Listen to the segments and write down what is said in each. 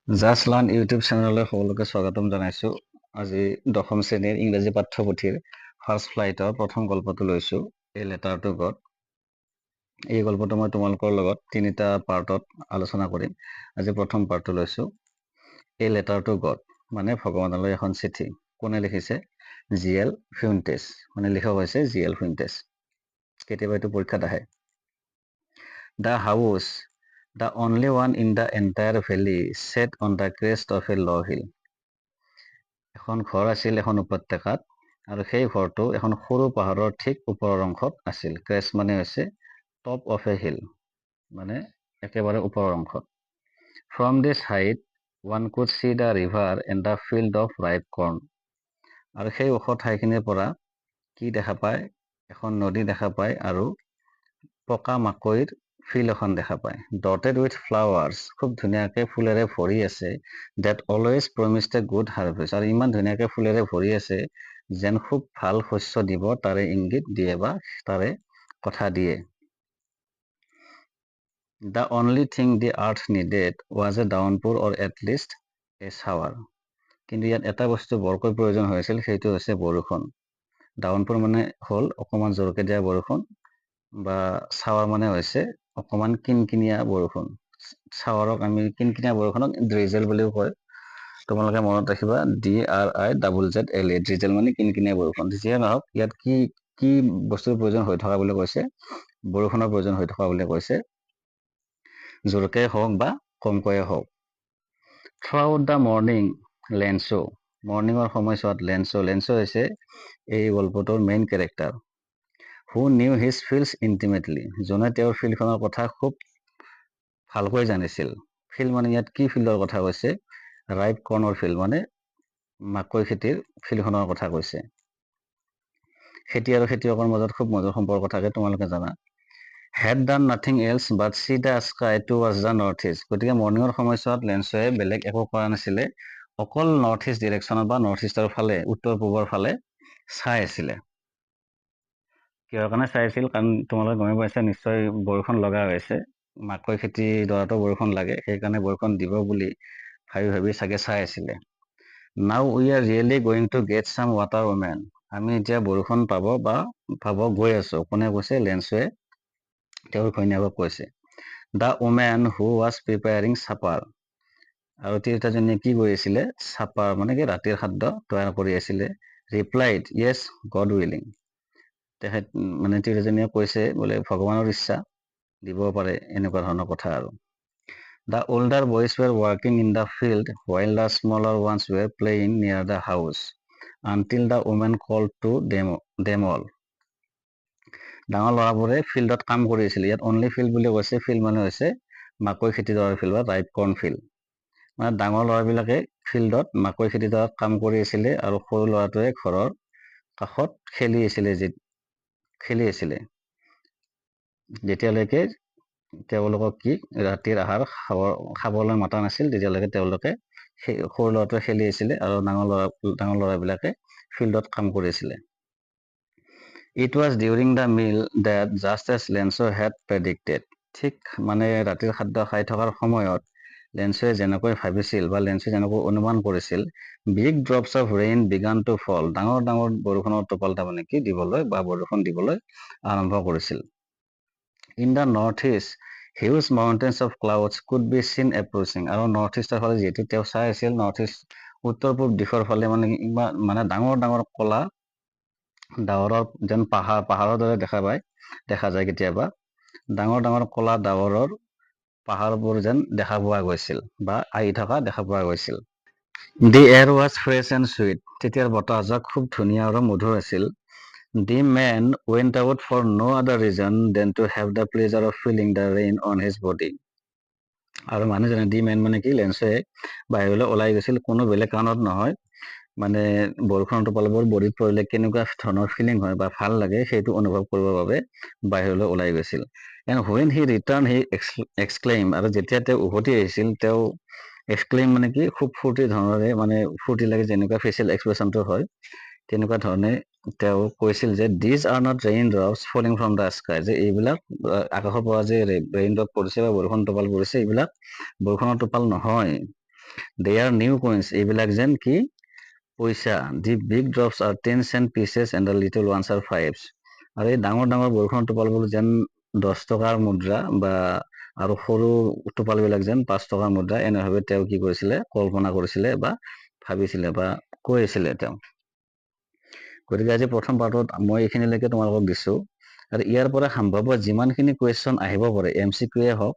Just learn YouTube চেনেললৈ সকলোকে স্বাগতম জনাইছোঁ। আজি 10ম শ্ৰেণীৰ ইংৰাজী পাঠ্যপুথিৰ ফাৰ্ষ্ট ফ্লাইটৰ প্ৰথম গল্পটো লৈছোঁ, এই লেটাৰটো গড। এই গল্পটো মই তোমালোকৰ লগত 3টা পাৰ্টত আলোচনা কৰিম। আজি প্ৰথম পাৰ্টটো লৈছোঁ, এই লেটাৰটো গড, মানে ভগৱানলৈ এখন চিঠি। কোনে লিখিছে? জি.এল. ফিউণ্টেছ, মানে লিখক হৈছে জি.এল. ফিউণ্টেছ। কেতিয়াবা এইটো পৰীক্ষাত আহে। The house, the only one in the entire valley, set on the crest of a low hill. এখন ঘৰ আছিল এখন উপত্যকাত, আৰু সেই ঘৰটো এখন সৰু পাহাৰৰ ঠিক ওপৰৰ অংশত আছিল। ক্ৰেষ্ট মানে হৈছে টপ অফ এ হিল, মানে একেবাৰে ওপৰৰ অংশত। From this height, one could see the river and the field of ripe corn. আৰু সেই ওখ ঠাইখিনিৰ পৰা কি দেখা পায়? এখন নদী দেখা পায় আৰু পকা মাকৈৰ ফিল্ড এখন দেখা পায়। Dotted with flowers, খুব ধুনীয়াকে ফুলেৰে ভৰি আছে। That always promised a good harvest, আৰু ইমান ধুনীয়াকে ফুলেৰে ভৰি আছে যেন খুব ভাল শস্য দিব তাৰে ইংগিত দিয়ে বা তাৰে কথা দিয়ে। The only thing the earth needed was a downpour or at least a shower. কিন্তু ইয়াত এটা বস্তু বৰকৈ প্ৰয়োজন হৈছিল, সেইটো হৈছে বৰষুণ। ডাউনপোৰ মানে হ'ল অকণমান জোৰকে দিয়া বৰষুণ, বা ছাৱাৰ মানে হৈছে অকণমান কিনকিনীয়া বৰষুণ। ছাৱাৰক আমি কিনকিনীয়া বৰষুণক ড্ৰিজেল বুলিও কয়। তোমালোকে মনত ৰাখিবা, DRIZZLE, ড্ৰিজেল মানে কিনকিনীয়া বৰষুণ। যিয়ে নহওক, ইয়াত কি কি বস্তুৰ প্ৰয়োজন হৈ থকা বুলি কৈছে? বৰষুণৰ প্ৰয়োজন হৈ থকা বুলি কৈছে, জোৰকে হওক বা কমকৈয়ে হওক। থ্ৰুআউট দ্য মৰ্ণিং, লেঞ্চো, মৰ্ণিঙৰ সময়ছোৱাত লেঞ্চো হৈছে এই গল্পটোৰ main character. Who knew his fields intimately, যোনে তেওঁৰ ফিল্ডখনৰ কথা খুব ভালকৈ জানিছিল। ফিল্ড মানে ইয়াত কি ফিল্ডৰ কথা কৈছে? ৰাইপ কৰ্ণৰ ফিল্ড, মানে মাকৈ খেতিৰ ফিল্ডখনৰ কথা কৈছে। খেতি আৰু খেতিয়কৰ মাজত খুব মধুৰ সম্পৰ্ক থাকে, তোমালোকে জানা। Had done nothing else but see the sky towards the north east, গতিকে মৰ্ণিঙৰ সময়ছোৱাত লেঞ্চোৱে বেলেগ একো কৰা নাছিলে, অকল নৰ্থ ইষ্ট ডিৰেকশ্যনত বা নৰ্থ ইষ্টৰ ফালে, উত্তৰ পূবৰ ফালে চাই আছিলে। কিহৰ কাৰণে চাই আছিল? কাৰণ তোমালোকে গমে পাইছা নিশ্চয়, বৰষুণ লগা হৈছে। মাকৈ খেতি ডৰাতো বৰষুণ লাগে, সেইকাৰণে বৰষুণ দিব বুলি ভাবি ভাবি চাগে চাই আছিলে। Now we are really going to get some water, woman. আমি এতিয়া বৰষুণ পাব গৈ আছো। কোনে কৈছে? লেঞ্চোৱে তেওঁৰ ঘৈণীয়েকক কৈছে। The woman who was preparing supper, আৰু তিৰোতাজনীয়ে কি কৰি আছিলে? চাপাৰ মানে কি, ৰাতিৰ খাদ্য তৈয়াৰ কৰি আছিলে। Replied, yes, God willing. তেখেত মানে তিৰোতাজনীয়ে কৈছে বোলে ভগৱানৰ ইচ্ছা, দিব পাৰে, এনেকুৱা ধৰণৰ কথা আৰু। The older boys were working in the field while the smaller ones were playing near the house until the woman called to them all. ডাঙৰ ল'ৰাবোৰে ফিল্ডত কাম কৰি আছিল। ইয়াত অনলি ফিল্ড বুলি কৈছে। ফিল্ড মানে হৈছে মাকৈ খেতিডৰাৰ ফিল্ড বা ৰাইপ কৰ্ণ ফিল্ড। মানে ডাঙৰ ল'ৰাবিলাকে ফিল্ডত মাকৈ খেতিডৰাত কাম কৰি আছিলে, আৰু সৰু ল'ৰাটোৱে ঘৰৰ কাষত খেলি আছিলে যেতিয়ালৈকে তেওঁলোকক কি ৰাতিৰ আহাৰ খাবলৈ মাতা নাছিল, তেতিয়ালৈকে তেওঁলোকে সেই সৰু ল'ৰাটোৱে খেলি আছিলে আৰু ডাঙৰ ল'ৰাবিলাকে ফিল্ডত কাম কৰি আছিলে। It was during the meal that just as Lenso had predicted, ঠিক মানে ৰাতিৰ খাদ্য খাই থকাৰ সময়ত লেঞ্চোৱে যেনেকৈ ভাবিছিল বা লেঞ্চোৱে যেনেকৈ অনুমান কৰিছিল, big drops of rain began to fall, ডাঙৰ ডাঙৰ বৰষুণৰ টোপাল তাৰমানে কি দিবলৈ বা বৰষুণ দিবলৈ আৰম্ভ কৰিছিল। In the northeast, huge mountains of clouds could be seen approaching, আৰু নৰ্থ ইষ্টৰ ফালে যিহেতু তেওঁ চাই আছিল, নৰ্থ ইষ্ট উত্তৰ পূব দিশৰ ফালে মানে ডাঙৰ ডাঙৰ কলা ডাৱৰৰ যেন পাহাৰৰ দৰে দেখা যায় কেতিয়াবা। ডাঙৰ ডাঙৰ কলা ডাৱৰৰ পাহাৰবোৰ যেন দেখা পোৱা গৈছিল বা আহি থকা দেখা পোৱা গৈছিল। The air was fresh and sweet, তেতিয়াৰ বতাহজাক খুব ধুনীয়া আৰু মধুৰ আছিল। The man went out for no other reason than to have the pleasure of feeling the rain on his body. আৰু মানুহজনে, দি মেন মানে কি, লেঞ্চোৱে বাহিৰলৈ ওলাই গৈছিল কোনো বেলেগ কাৰণত নহয়, মানে বৰষুণৰ টোপালবোৰ বডিত পৰিলে কেনেকুৱা ধৰণৰ ফিলিং হয় বা ভাল লাগে, সেইটো অনুভৱ কৰিবৰ বাবে বাহিৰলৈ ওলাই গৈছিল। And when he returned, he exclaimed, আৰু যেতিয়া তেওঁ উভতি আহিছিল, তেওঁ এক্সক্লেইম মানে কি, খুব ফূৰ্তি ধৰণেৰে, মানে ফূৰ্তি লাগে যেনেকুৱা ফেচিয়েল এক্সপ্ৰেছনটো হয়, তেনেকুৱা ধৰণে তেওঁ কৈছিল যে these are not rain drops falling from the sky, যে এইবিলাক আকাশৰ পৰা যে ৰেইন ড্ৰপ পৰিছে বা বৰষুণ টোপাল পৰিছে, এইবিলাক বৰষুণৰ টোপাল নহয়। দে আৰ নিউ কইন্স, এইবিলাক যেন কি পইচা। The big drops R 10 cent pieces and the little ones are fives। আৰু এই ডাঙৰ ডাঙৰ বৰষুণৰ টোপালবোৰ যেন 10 টকাৰ মুদ্ৰা বা আৰু সৰু টোপালবিলাক যেন 5 টকাৰ মুদ্ৰা, এনেভাৱে তেওঁ কি কৰিছিলে, কল্পনা কৰিছিলে বা ভাবিছিলে বা কৈ আছিলে তেওঁ। গতিকে আজি প্ৰথম পাৰ্টত মই এইখিনিলৈকে তোমালোকক দিছো, আৰু ইয়াৰ পৰা সম্ভাৱ্য যিমানখিনি কুৱেশ্যন আহিব পাৰে, MCQ হওক,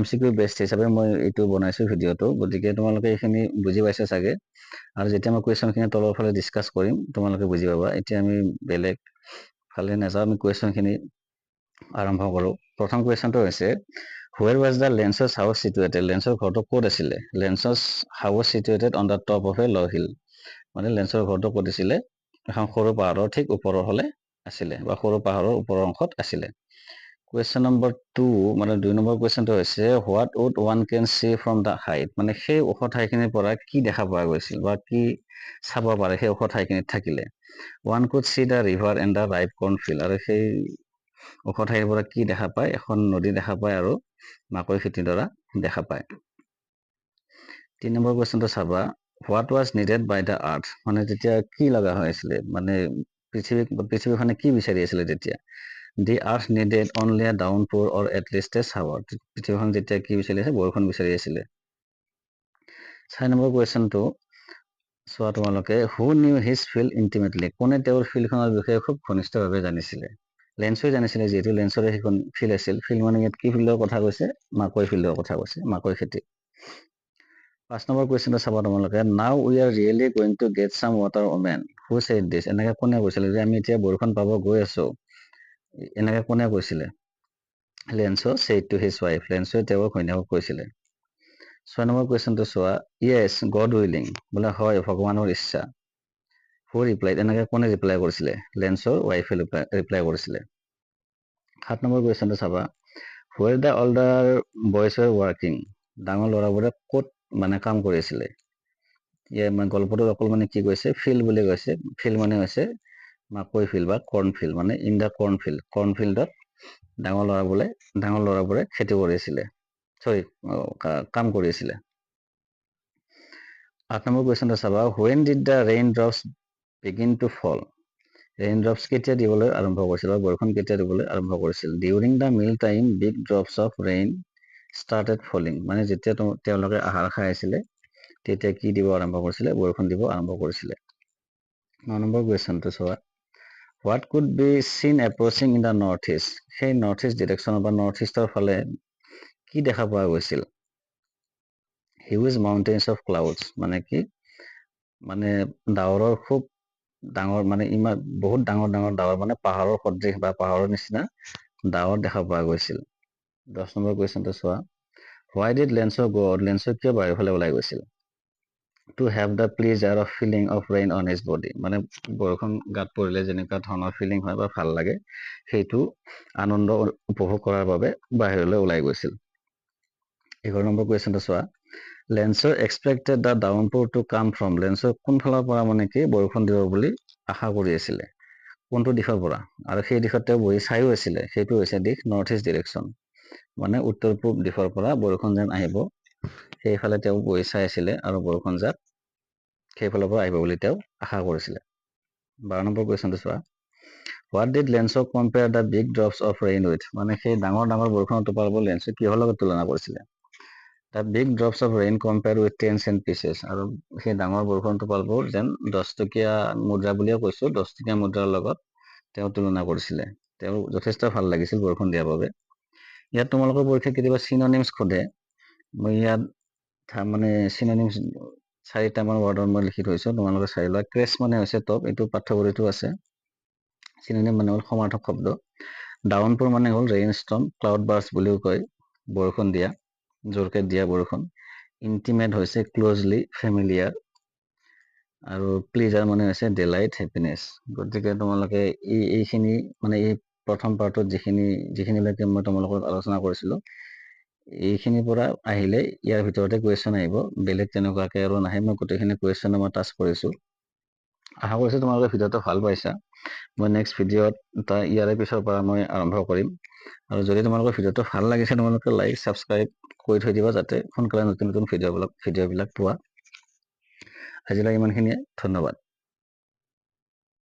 MCQ বেষ্ট হিচাপে মই এইটো বনাইছো ভিডিঅ'টো। গতিকে তোমালোকে এইখিনি বুজি পাইছা চাগে, আৰু যেতিয়া মই কুৱেশ্যনখিনি তলৰ ফালে ডিছকাছ কৰিম তোমালোকে বুজি পাবা। এতিয়া আমি বেলেগ ফালে নাযাওঁ, আমি কুৱেশ্যনখিনি আৰম্ভ কৰোঁ। প্ৰথম কুৱেশ্যনটো হৈছে, where was the Lencho's house situated? লেন্সৰ ঘৰটো ক'ত আছিলে? Lencho's house situated on the top of a low' hill. মানে লেন্সৰ ঘৰটো ক'ত আছিলে? এখন সৰু পাহাৰৰ ঠিক ওপৰৰ ফালে আছিলে, বা সৰু পাহাৰৰ ওপৰৰ অংশত আছিলে। কুৱেশ্যন নম্বৰ 2, মানে 2 নম্বৰ কুৱেশ্যনটো হৈছে, what would one can see from the height? মানে সেই ওখ ঠাইখিনিৰ পৰা কি দেখা পোৱা গৈছিল বা কি চাব পাৰে সেই ওখ ঠাইখিনিত থাকিলে? One could see the river and the ripe corn field. আৰু সেই ওখ ঠাইৰ পৰা কি দেখা পায়? এখন নদী দেখা পায় আৰু মাকৈ খেতিৰ দৰা দেখা পায়। 3 নম্বৰ কুৱেশ্যনটো চাবা, what was needed by the earth? মানে তেতিয়া কি লগা হৈ আছিলে, মানে পৃথিৱীখনে কি বিচাৰি আছিলে তেতিয়া? The earth needed only a downpour or at least a shower. পৃথিৱীখন যেতিয়া কি বিচাৰি আছে? বৰষুণ বিচাৰি আছিলে। 4 নম্বৰ কুৱেশ্যনটো চোৱা তোমালোকে, হু নিউ হিজ ফিল্ড ইণ্টিমেটলি? কোনে তেওঁৰ ফিল্ডখনৰ বিষয়ে খুব ঘনিষ্ঠভাৱে জানিছিলে? লেন্সই জানিছিলে, যিহেতু লেন্সৰে সেইখন ফিল্ড আছিল। ফিল্ড মানে ইয়াত কি ফিল্ডৰ কথা কৈছে? মাকৈ ফিল্ডৰ কথা কৈছে, মাকৈ খেতি। 5 নম্বৰ কুৱেশ্যনটো চাবা তোমালোকে, now we are really going to get চাম ৱাটাৰ ওমেন, হু ছেইড দিছ? এনেকে কোনে কৈছিলে যে আমি এতিয়া বৰষুণ পাব গৈ আছো? এনেকে কোনে কৈছিলে? Lencho said to his wife. লেন্সই তেওঁৰ ঘৈণীয়েকক কৈছিলে। 6 নম্বৰ কুৱেশ্যনটো চোৱা, য়েছ গড উইলিং, বোলে হয় ভগৱানৰ ইচ্ছা। হু ৰিপ্লাইড? এনেকে কোনে ৰিপ্লাই কৰিছিলে? লেন্সৰ ৱাইফে ৰিপ্লাই কৰিছিলে। 7 নম্বৰ কুৱেশ্যনটো চাবা, হুৱেৰ দ্য অলডাৰ বয়জ ৱেৰ ৱাৰ্কিং? ডাঙৰ ল'ৰাবোৰে ক'ত মানে কাম কৰি আছিলে? ইয়াৰ মানে গল্পটোত অকল মানে কি কৈছে? ফিল্ড বুলি কৈছে। ফিল্ড মানে হৈছে মাকৈ ফিল্ড বা কৰ্ণ ফিল্ড, মানে ইন দ্য কৰ্ণ ফিল্ড। কৰ্ণ ফিল্ডত ডাঙৰ ল'ৰাবোৰে খেতি কৰিছিলে, কাম কৰিছিলে। 8 নম্বৰ কুৱেশ্যনটো চাবা, when did the rain drops begin to fall? Rain drops কেতিয়া দিবলৈ আৰম্ভ কৰিছিল, বা বৰষুণ কেতিয়া দিবলৈ আৰম্ভ কৰিছিল? During the meal time big drops of rain started falling. মানে যেতিয়া তেওঁলোকে আহাৰ খাই আছিলে তেতিয়া কি দিব আৰম্ভ কৰিছিলে? বৰষুণ দিব আৰম্ভ কৰিছিলে। 9 নম্বৰ কুৱেশ্যনটো চোৱা, হোৱাট কুড বি চিন এপ্ৰচিং ইন দ্য নৰ্থ ইষ্ট? সেই নৰ্থ ইষ্ট ডিৰেকশ্যনৰ বা নৰ্থ ইষ্টৰ ফালে কি দেখা পোৱা গৈছিল? হিউজ মাউণ্টেইনছ অফ ক্লাউডছ, মানে কি? মানে ডাৱৰৰ খুব ডাঙৰ, মানে ইমান বহুত ডাঙৰ ডাঙৰ ডাৱৰ, মানে পাহাৰৰ সদৃশ বা পাহাৰৰ নিচিনা ডাৱৰ দেখা পোৱা গৈছিল। 10 নম্বৰ কুৱেশ্যনটো চোৱা, why did Lencho go out? Lencho কিয় বাহিৰৰ ফালে ওলাই গৈছিল? To have the pleasure of feeling of rain on his body. মানে বৰষুণ গাত পৰিলে যেনেকুৱা ধৰণৰ ফিলিং হয় বা ভাল লাগে, সেইটো আনন্দ উপভোগ কৰাৰ বাবে বাহিৰলৈ ওলাই গৈছিল। 11 নম্বৰ কুৱেশ্যনটো চোৱা, লেন্সৰ expected the downpour to come from? লেন্সৰ কোনফালৰ পৰা মানে কি বৰষুণ দিব বুলি আশা কৰি আছিলে? কোনটো দিশৰ পৰা? আৰু সেই দিশত তেওঁ বহি চাইও আছিলে, সেইটো হৈছে দিশ নৰ্থ ইষ্ট ডিৰেকশ্যন। মানে উত্তৰ পূব দিশৰ পৰা বৰষুণ যেন আহিব, সেইফালে তেওঁ বহি চাই আছিলে, আৰু বৰষুণ জাক সেইফালৰ পৰা আহিব বুলি তেওঁ আশা কৰিছিলে। 12 নম্বৰ কুৱেশ্যনটো চোৱা, what did Lencho compare the big drops of rain with? মানে সেই ডাঙৰ ডাঙৰ বৰষুণৰ টোপালবোৰ লেন্স কিহৰ লগত তুলনা কৰিছিলে? The big drops of rain compare with 10 cent pieces। আৰু সেই ডাঙৰ বৰষুণৰ টোপালবোৰ যেন 10 টকীয়া মুদ্ৰা বুলিয়ে কৈছো, 10 টকীয়া মুদ্ৰাৰ লগত তেওঁ তুলনা কৰিছিলে। তেওঁ যথেষ্ট ভাল লাগিছিল বৰষুণ দিয়াৰ বাবে। ইয়াত তোমালোকৰ পৰীক্ষাত কেতিয়াবা চিননিমছ সোধে, মই ইয়াত মানে চিননিমছ 4টামান ৱৰ্ডৰ মই লিখি থৈছো, তোমালোকে চাই লোৱা। ক্ৰেছ মানে হৈছে টপ, এইটো পাঠ্যপুথিতো আছে। চিননিম মানে হ'ল সমাৰ্থক শব্দ। ডাউনপোৰ মানে হ'ল ৰেইন ষ্টৰ্ম, ক্লাউড বাৰ্ষ্ট বুলিও কয়, বৰষুণ দিয়া, জোৰকে দিয়া বৰষুণ। ইণ্টিমেট হৈছে ক্ল'জলি ফেমিলিয়াৰ, আৰু প্লিজাৰ মানে হৈছে ডিলাইট, হেপিনেছ। গতিকে তোমালোকে এইখিনি মানে এই প্ৰথম পাৰ্টত যিখিনিলৈকে মই তোমালোকৰ আলোচনা কৰিছিলো, এইখিনিৰ পৰা আহিলে ইয়াৰ ভিতৰতে কুৱেশ্যন আহিব, বেলেগ তেনেকুৱাকে আৰু নাহে। মই গোটেইখিনি কুৱেশ্যন মই টাচ কৰিছো। আশা কৰিছো তোমালোকে ভিডিঅ'টো ভাল পাইছা। মই নেক্সট ভিডিঅ'ত ইয়াৰে পিছৰ পৰা মই আৰম্ভ কৰিম। আৰু যদি তোমালোকৰ ভিডিঅ'টো ভাল লাগিছে তোমালোকে লাইক ছাবস্ক্ৰাইব কৰি থৈ দিবা যাতে সোনকালে নতুন নতুন ভিডিঅ'বিলাক পোৱা। আজিলৈ ইমানখিনিয়ে, ধন্যবাদ।